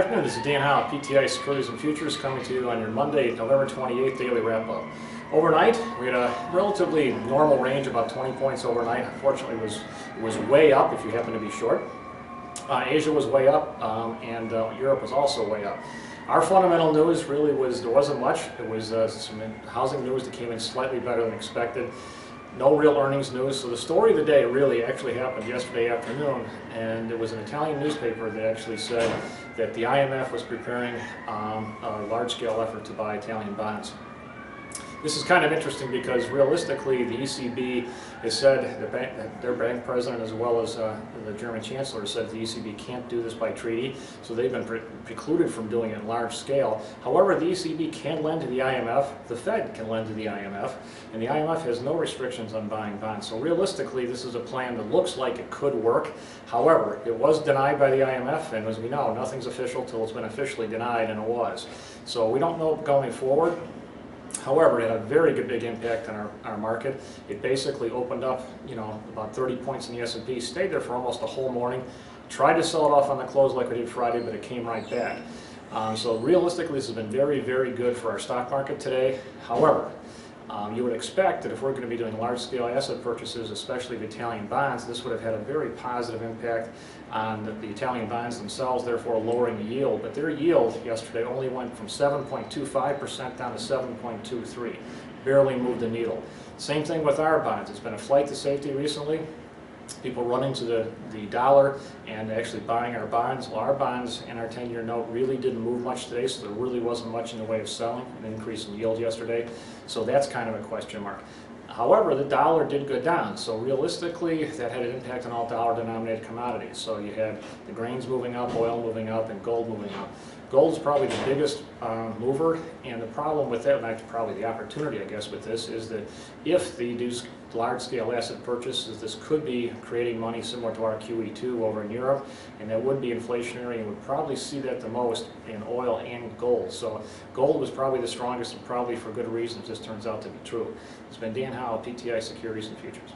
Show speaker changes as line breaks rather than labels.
Good afternoon, this is Dan Howe, PTI Securities and Futures, coming to you on your Monday, November 28th daily wrap-up. Overnight, we had a relatively normal range, about 20 points overnight. Unfortunately, it was way up if you happen to be short. Asia was way up, and Europe was also way up. Our fundamental news really there wasn't much. It was some housing news that came in slightly better than expected. No real earnings news, so the story of the day really actually happened yesterday afternoon, and it was an Italian newspaper that actually said that the IMF was preparing a large-scale effort to buy Italian bonds. This is kind of interesting because realistically the ECB has said, their bank president as well as the German Chancellor said the ECB can't do this by treaty, so they've been precluded from doing it in large scale. However, the ECB can lend to the IMF, the Fed can lend to the IMF, and the IMF has no restrictions on buying bonds. So realistically this is a plan that looks like it could work. However, it was denied by the IMF, and as we know, nothing's official till it's been officially denied, and it was. So we don't know going forward. However, it had a very big impact on our market. It basically opened up, about 30 points in the S&P, stayed there for almost the whole morning, tried to sell it off on the close like we did Friday, but it came right back. So realistically, this has been very good for our stock market today. However, you would expect that if we're going to be doing large-scale asset purchases, especially of Italian bonds, this would have had a very positive impact on the Italian bonds themselves, therefore lowering the yield. But their yield yesterday only went from 7.25% down to 7.23%. Barely moved the needle. Same thing with our bonds. It's been a flight to safety recently. People running to the dollar and actually buying our bonds. Well, our bonds and our 10-year note really didn't move much today, so there really wasn't much in the way of selling, an increase in yield yesterday. So that's kind of a question mark. However, the dollar did go down, so realistically that had an impact on all dollar-denominated commodities. So you had the grains moving up, oil moving up, and gold moving up. Gold is probably the biggest mover, and the problem with that, and that's probably the opportunity, I guess, with this, is that if they do large-scale asset purchases, this could be creating money similar to our QE2 over in Europe, and that would be inflationary, and would probably see that the most in oil and gold. So gold was probably the strongest, and probably for good reason if this turns out to be true. It's been Dan Howe, PTI Securities and Futures.